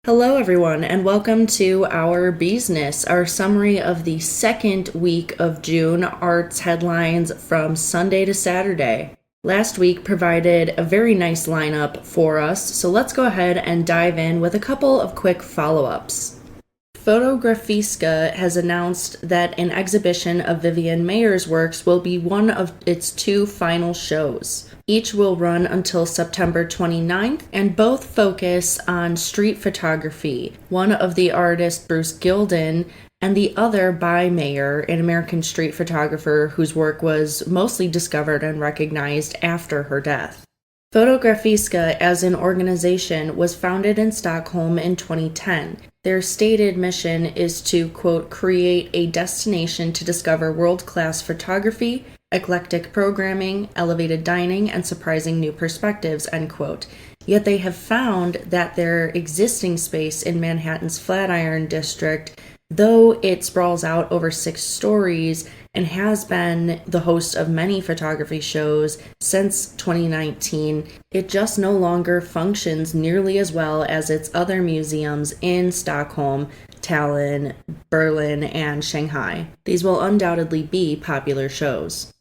Hello, everyone, and welcome to our Beesness, our summary of the second week of June arts headlines from Sunday to Saturday. Last week provided a very nice lineup for us, so let's go ahead and dive in with a couple of quick follow-ups. Fotografiska has announced that an exhibition of Vivian Mayer's works will be one of its two final shows. Each will run until September 29th, and both focus on street photography, one of the artist Bruce Gilden, and the other by Mayer, an American street photographer whose work was mostly discovered and recognized after her death. Fotografiska as an organization was founded in Stockholm in 2010. Their stated mission is to, quote, create a destination to discover world-class photography, eclectic programming, elevated dining, and surprising new perspectives, end quote. Yet they have found that their existing space in Manhattan's Flatiron district, though it sprawls out over 6 stories and has been the host of many photography shows since 2019, it just no longer functions nearly as well as its other museums in Stockholm, Tallinn, Berlin, and Shanghai. These will undoubtedly be popular shows.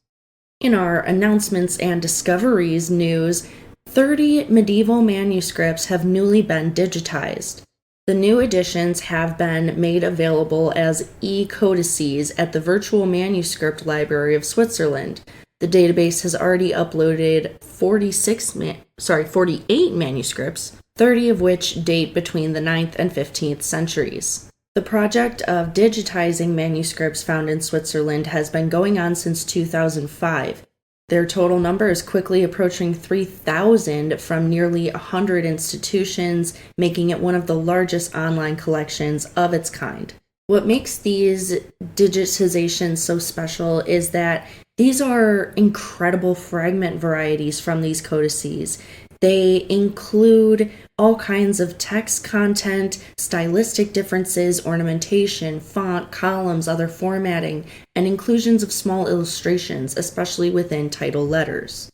In our announcements and discoveries news, 30 medieval manuscripts have newly been digitized. The new editions have been made available as e-codices at the Virtual Manuscript Library of Switzerland. The database has already uploaded 48 manuscripts, 30 which date between the 9th and 15th centuries. The project of digitizing manuscripts found in Switzerland has been going on since 2005. Their total number is quickly approaching 3,000 from nearly 100 institutions, making it one of the largest online collections of its kind. What makes these digitizations so special is that these are incredible fragment varieties from these codices. They include all kinds of text content, stylistic differences, ornamentation, font, columns, other formatting, and inclusions of small illustrations, especially within title letters.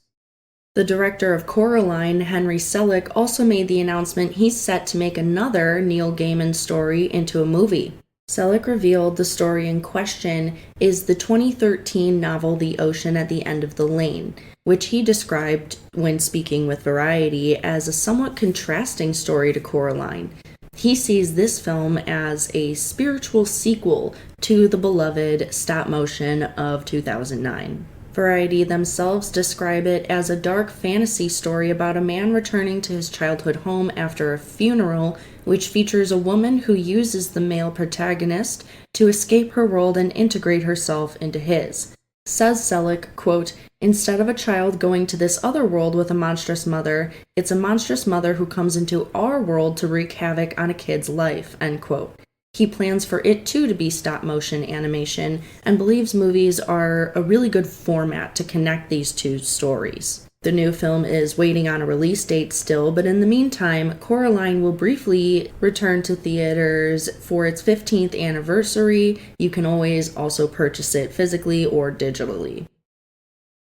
The director of Coraline, Henry Selick, also made the announcement he's set to make another Neil Gaiman story into a movie. Selick revealed the story in question is the 2013 novel The Ocean at the End of the Lane, which he described when speaking with Variety as a somewhat contrasting story to Coraline. He sees this film as a spiritual sequel to the beloved stop motion of 2009. Variety themselves describe it as a dark fantasy story about a man returning to his childhood home after a funeral, which features a woman who uses the male protagonist to escape her world and integrate herself into his. Says Selick, quote, instead of a child going to this other world with a monstrous mother, it's a monstrous mother who comes into our world to wreak havoc on a kid's life, end quote. He plans for it too to be stop-motion animation and believes movies are a really good format to connect these two stories. The new film is waiting on a release date still, but in the meantime, Coraline will briefly return to theaters for its 15th anniversary. You can always also purchase it physically or digitally.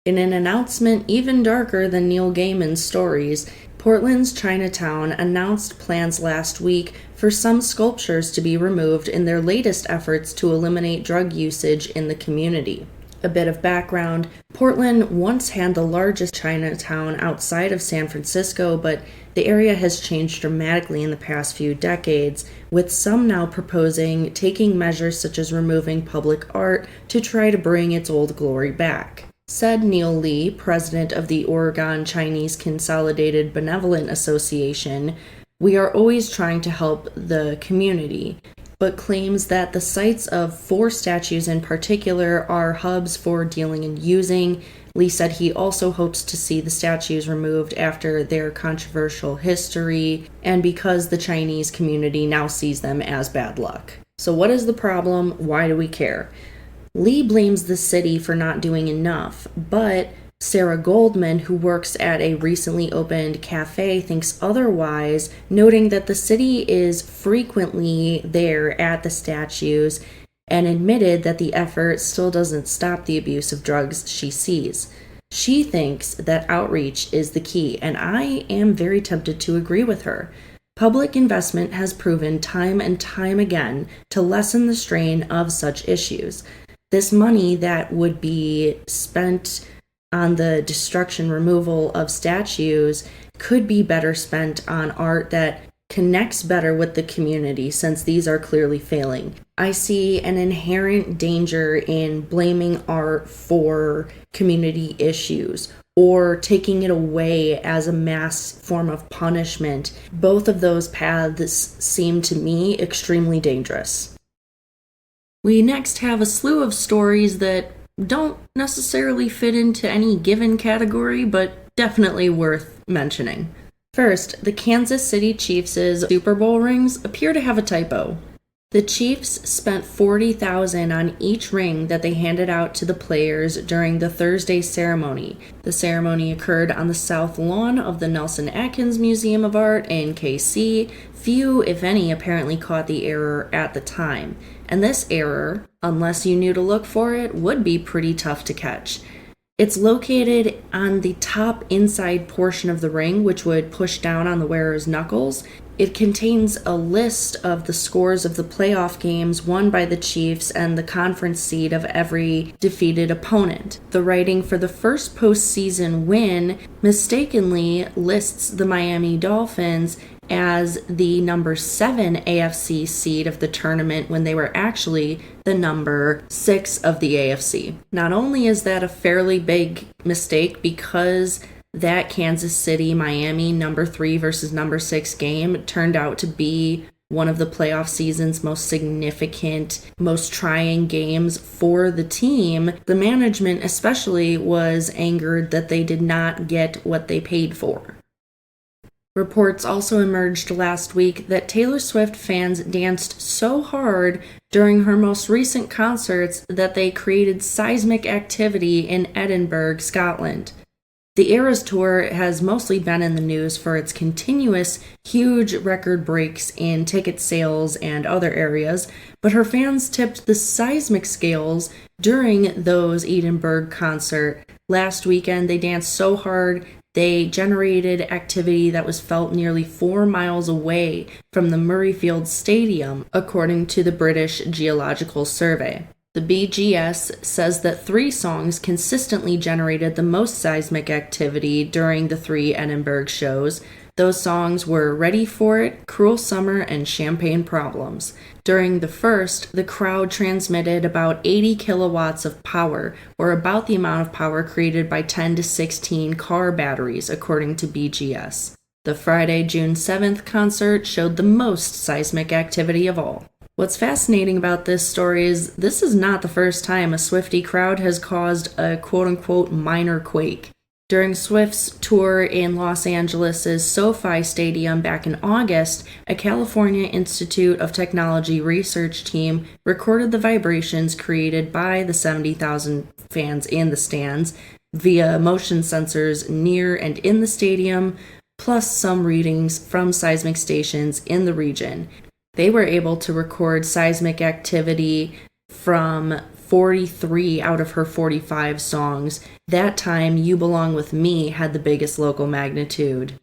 In an announcement even darker than Neil Gaiman's stories, Portland's Chinatown announced plans last week for some sculptures to be removed in their latest efforts to eliminate drug usage in the community. A bit of background, Portland once had the largest Chinatown outside of San Francisco, but the area has changed dramatically in the past few decades, with some now proposing taking measures such as removing public art to try to bring its old glory back. Said Neil Lee, president of the Oregon Chinese Consolidated Benevolent Association, we are always trying to help the community, but claims that the sites of 4 statues in particular are hubs for dealing and using. Lee said he also hopes to see the statues removed after their controversial history and because the Chinese community now sees them as bad luck. So what is the problem? Why do we care? Lee blames the city for not doing enough, but Sarah Goldman, who works at a recently opened cafe, thinks otherwise, noting that the city is frequently there at the statues and admitted that the effort still doesn't stop the abuse of drugs she sees. She thinks that outreach is the key, and I am very tempted to agree with her. Public investment has proven time and time again to lessen the strain of such issues. This money that would be spent on the destruction removal of statues could be better spent on art that connects better with the community, since these are clearly failing. I see an inherent danger in blaming art for community issues or taking it away as a mass form of punishment. Both of those paths seem to me extremely dangerous. We next have a slew of stories that don't necessarily fit into any given category, but definitely worth mentioning. First, the Kansas City Chiefs' Super Bowl rings appear to have a typo. The Chiefs spent $40,000 on each ring that they handed out to the players during the Thursday ceremony. The ceremony occurred on the south lawn of the Nelson Atkins Museum of Art in KC. Few, if any, apparently caught the error at the time. And this error, unless you knew to look for it, would be pretty tough to catch. It's located on the top inside portion of the ring, which would push down on the wearer's knuckles. It contains a list of the scores of the playoff games won by the Chiefs and the conference seed of every defeated opponent. The writing for the first postseason win mistakenly lists the Miami Dolphins as the number 7 AFC seed of the tournament when they were actually the number 6 of the AFC. Not only is that a fairly big mistake, because that Kansas City-Miami number 3 versus number 6 game turned out to be one of the playoff season's most significant, most trying games for the team. The management especially was angered that they did not get what they paid for. Reports also emerged last week that Taylor Swift fans danced so hard during her most recent concerts that they created seismic activity in Edinburgh, Scotland. The Eras Tour has mostly been in the news for its continuous huge record breaks in ticket sales and other areas, but her fans tipped the seismic scales during those Edinburgh concerts. Last weekend, they danced so hard they generated activity that was felt nearly 4 miles away from the Murrayfield Stadium, according to the British Geological Survey. The BGS says that 3 songs consistently generated the most seismic activity during the 3 Edinburgh shows. Those songs were Ready for It, Cruel Summer, and Champagne Problems. During the first, the crowd transmitted about 80 kilowatts of power, or about the amount of power created by 10 to 16 car batteries, according to BGS. The Friday, June 7th concert showed the most seismic activity of all. What's fascinating about this story is this is not the first time a Swiftie crowd has caused a quote-unquote minor quake. During Swift's tour in Los Angeles' SoFi Stadium back in August, a California Institute of Technology research team recorded the vibrations created by the 70,000 fans in the stands via motion sensors near and in the stadium, plus some readings from seismic stations in the region. They were able to record seismic activity from 43 out of her 45 songs. That time, You Belong With Me had the biggest local magnitude.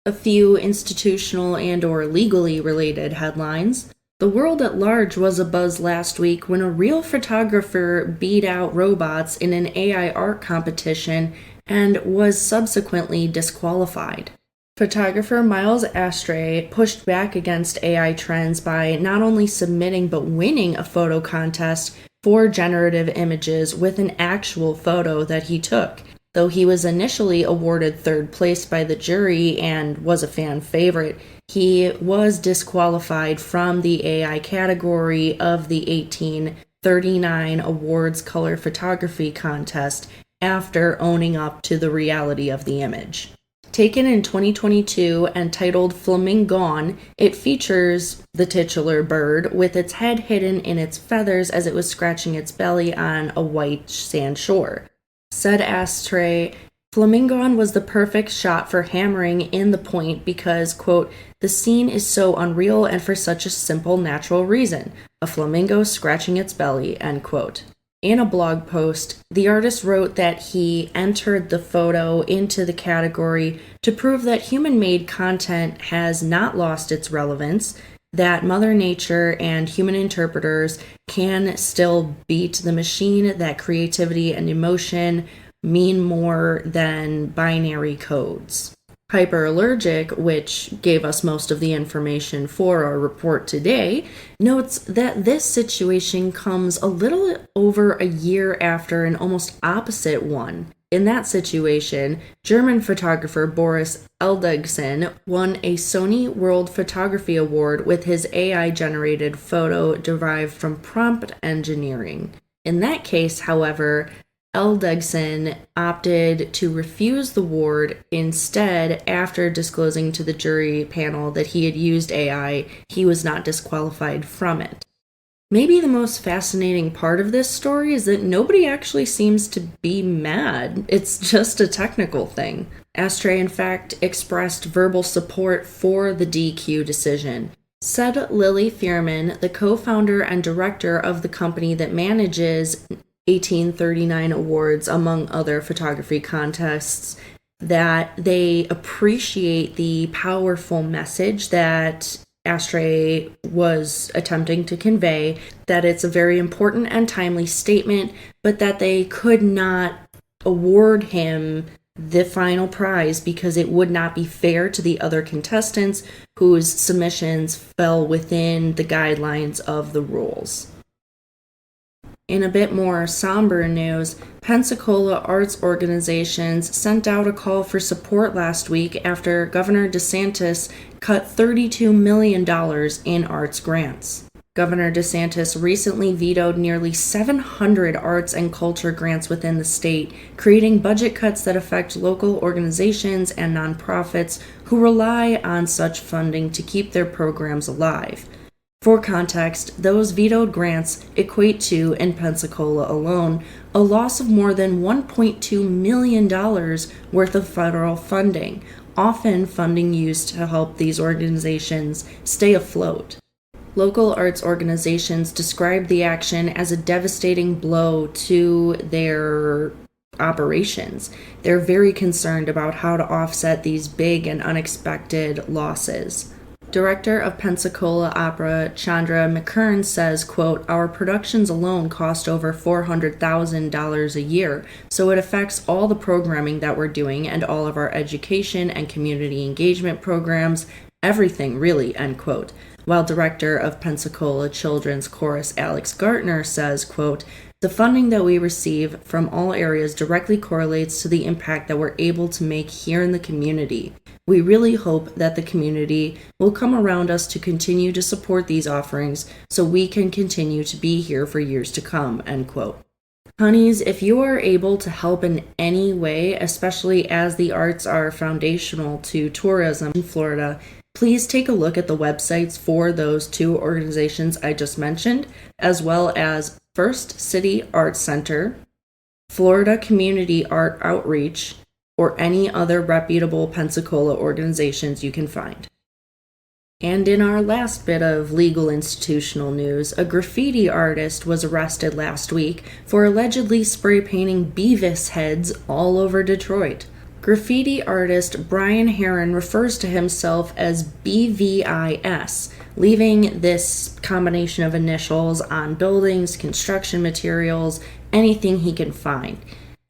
A few institutional and or legally related headlines. The world at large was abuzz last week when a real photographer beat out robots in an AI art competition and was subsequently disqualified. Photographer Miles Astray pushed back against AI trends by not only submitting but winning a photo contest for generative images with an actual photo that he took. Though he was initially awarded 3rd place by the jury and was a fan favorite, he was disqualified from the AI category of the 1839 Awards Color Photography Contest after owning up to the reality of the image. Taken in 2022 and titled Flamingon, it features the titular bird with its head hidden in its feathers as it was scratching its belly on a white sand shore. Said Astray, Flamingon was the perfect shot for hammering in the point because, quote, the scene is so unreal and for such a simple natural reason, a flamingo scratching its belly, end quote. In a blog post, the artist wrote that he entered the photo into the category to prove that human-made content has not lost its relevance, that Mother Nature and human interpreters can still beat the machine, that creativity and emotion mean more than binary codes. Hyperallergic, which gave us most of the information for our report today, notes that this situation comes a little over a year after an almost opposite one. In that situation, German photographer Boris Eldegsen won a Sony World Photography Award with his AI-generated photo derived from prompt engineering. In that case, however, Eldegsen opted to refuse the award instead. After disclosing to the jury panel that he had used AI, he was not disqualified from it. Maybe the most fascinating part of this story is that nobody actually seems to be mad. It's just a technical thing. Astray, in fact, expressed verbal support for the DQ decision. Said Lily Fearman, the co-founder and director of the company that manages 1839 awards, among other photography contests, that they appreciate the powerful message that Astray was attempting to convey, that it's a very important and timely statement, but that they could not award him the final prize because it would not be fair to the other contestants whose submissions fell within the guidelines of the rules. In a bit more somber news, Pensacola arts organizations sent out a call for support last week after Governor DeSantis cut $32 million in arts grants. Governor DeSantis recently vetoed nearly 700 arts and culture grants within the state, creating budget cuts that affect local organizations and nonprofits who rely on such funding to keep their programs alive. For context, those vetoed grants equate to, in Pensacola alone, a loss of more than $1.2 million worth of federal funding, often funding used to help these organizations stay afloat. Local arts organizations described the action as a devastating blow to their operations. They're very concerned about how to offset these big and unexpected losses. Director of Pensacola Opera, Chandra McKern, says, quote, "Our productions alone cost over $400,000 a year, so it affects all the programming that we're doing and all of our education and community engagement programs, everything really," end quote. While Director of Pensacola Children's Chorus Alex Gartner says, quote, "The funding that we receive from all areas directly correlates to the impact that we're able to make here in the community. We really hope that the community will come around us to continue to support these offerings so we can continue to be here for years to come," end quote. Honeys, if you are able to help in any way, especially as the arts are foundational to tourism in Florida, please take a look at the websites for those two organizations I just mentioned, as well as First City Arts Center, Florida Community Art Outreach, or any other reputable Pensacola organizations you can find. And in our last bit of legal institutional news, a graffiti artist was arrested last week for allegedly spray painting Beesness heads all over Detroit. Graffiti artist Brian Heron refers to himself as BVIS, leaving this combination of initials on buildings, construction materials, anything he can find.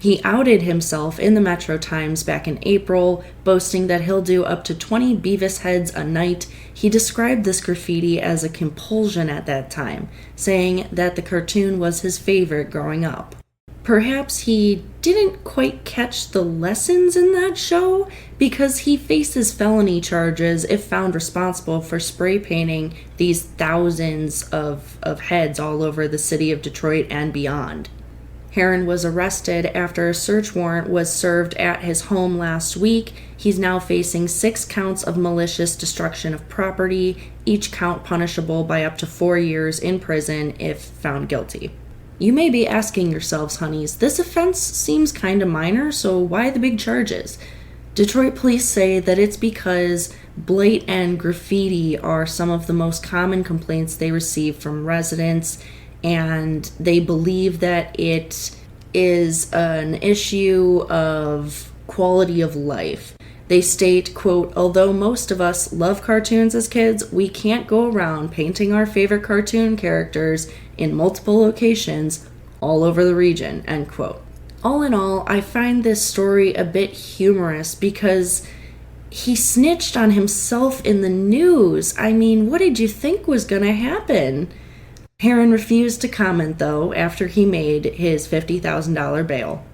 He outed himself in the Metro Times back in April, boasting that he'll do up to 20 Beavis heads a night. He described this graffiti as a compulsion at that time, saying that the cartoon was his favorite growing up. Perhaps he didn't quite catch the lessons in that show, because he faces felony charges if found responsible for spray painting these thousands of heads all over the city of Detroit and beyond. Heron was arrested after a search warrant was served at his home last week. He's now facing 6 counts of malicious destruction of property, each count punishable by up to 4 years in prison if found guilty. You may be asking yourselves, honeys, this offense seems kinda minor, so why the big charges? Detroit police say that it's because blight and graffiti are some of the most common complaints they receive from residents. and they believe that it is an issue of quality of life. They state, quote, although most of us love cartoons as kids, we can't go around painting our favorite cartoon characters in multiple locations all over the region, end quote. All in all, I find this story a bit humorous because he snitched on himself in the news. I mean, what did you think was going to happen? Heron refused to comment, though, after he made his $50,000 bail.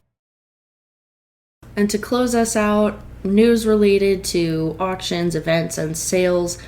And to close us out, news related to auctions, events, and sales.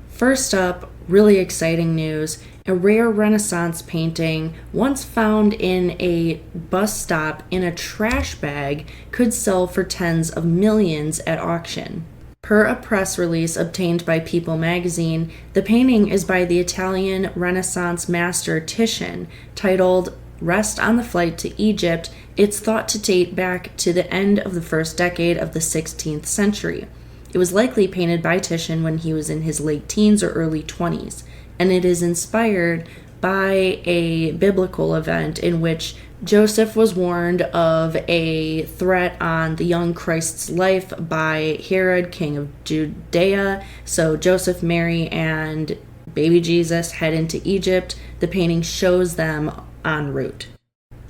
First up, really exciting news. A rare Renaissance painting, once found in a bus stop in a trash bag, could sell for tens of millions at auction. Per a press release obtained by People magazine, the painting is by the Italian Renaissance master Titian, titled Rest on the Flight to Egypt. It's thought to date back to the end of the first decade of the 16th century. It was likely painted by Titian when he was in his late teens or early 20s, and it is inspired by a biblical event in which Joseph was warned of a threat on the young Christ's life by Herod, king of Judea. So Joseph, Mary, and baby Jesus head into Egypt. The painting shows them en route.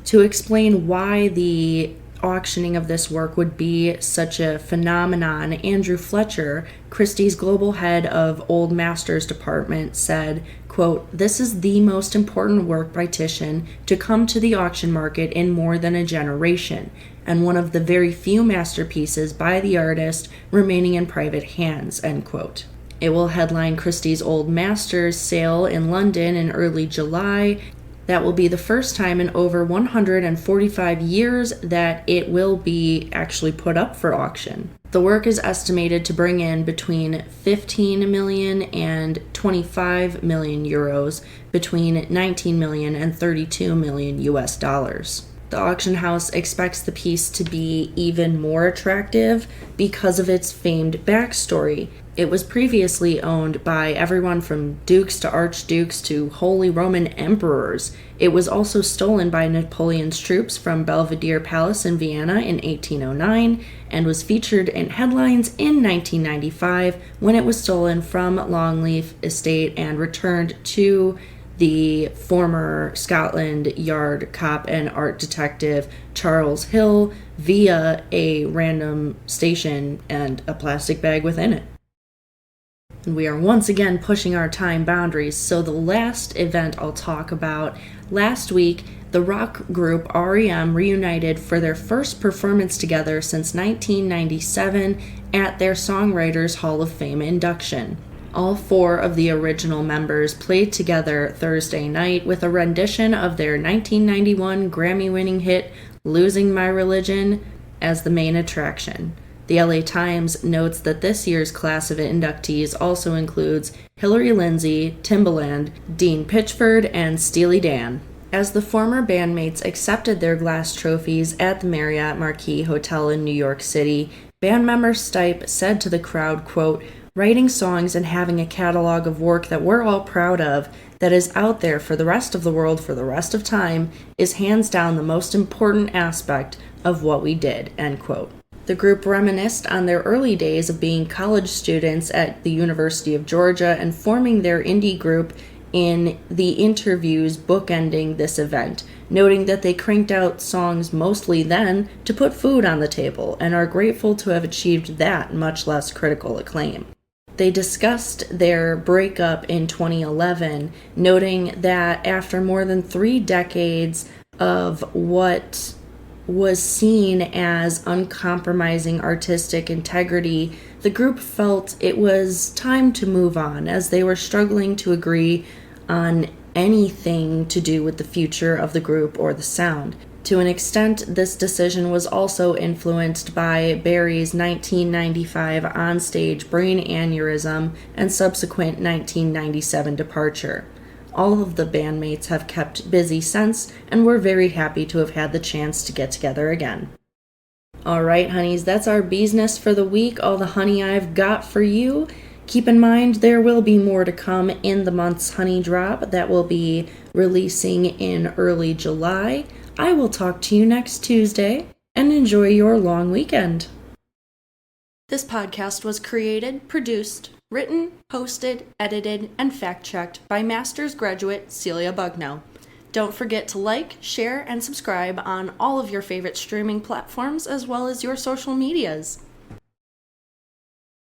To explain why the auctioning of this work would be such a phenomenon, Andrew Fletcher, Christie's global head of Old Masters Department, said, quote, this is the most important work by Titian to come to the auction market in more than a generation, and one of the very few masterpieces by the artist remaining in private hands, end quote. It will headline Christie's Old Masters sale in London in early July. That will be the first time in over 145 years that it will be actually put up for auction. The work is estimated to bring in between 15 million and 25 million euros, between 19 million and 32 million US dollars. The auction house expects the piece to be even more attractive because of its famed backstory. It was previously owned by everyone from dukes to archdukes to Holy Roman emperors. It was also stolen by Napoleon's troops from Belvedere Palace in Vienna in 1809 and was featured in headlines in 1995 when it was stolen from Longleaf Estate and returned to the former Scotland Yard cop and art detective Charles Hill via a random station and a plastic bag within it. And we are once again pushing our time boundaries, so the last event I'll talk about, last week, the rock group R.E.M. reunited for their first performance together since 1997 at their Songwriters Hall of Fame induction. All four of the original members played together Thursday night with a rendition of their 1991 Grammy-winning hit Losing My Religion as the main attraction. The LA Times notes that this year's class of inductees also includes Hillary Lindsey, Timbaland, Dean Pitchford, and Steely Dan. As the former bandmates accepted their glass trophies at the Marriott Marquis Hotel in New York City, band member Stipe said to the crowd, quote, writing songs and having a catalog of work that we're all proud of, that is out there for the rest of the world for the rest of time, is hands down the most important aspect of what we did, end quote. The group reminisced on their early days of being college students at the University of Georgia and forming their indie group in the interviews bookending this event, noting that they cranked out songs mostly then to put food on the table and are grateful to have achieved that much less critical acclaim. They discussed their breakup in 2011, noting that after more than 3 decades of what was seen as uncompromising artistic integrity, the group felt it was time to move on as they were struggling to agree on anything to do with the future of the group or the sound. To an extent, this decision was also influenced by Barry's 1995 onstage brain aneurysm and subsequent 1997 departure. All of the bandmates have kept busy since, and we're very happy to have had the chance to get together again. Alright, honeys, that's our Beesness for the week, all the honey I've got for you. Keep in mind there will be more to come in the month's honey drop that will be releasing in early July. I will talk to you next Tuesday, and enjoy your long weekend. This podcast was created, produced, written, hosted, edited, and fact-checked by master's graduate Celia Bugno. Don't forget to like, share, and subscribe on all of your favorite streaming platforms as well as your social medias.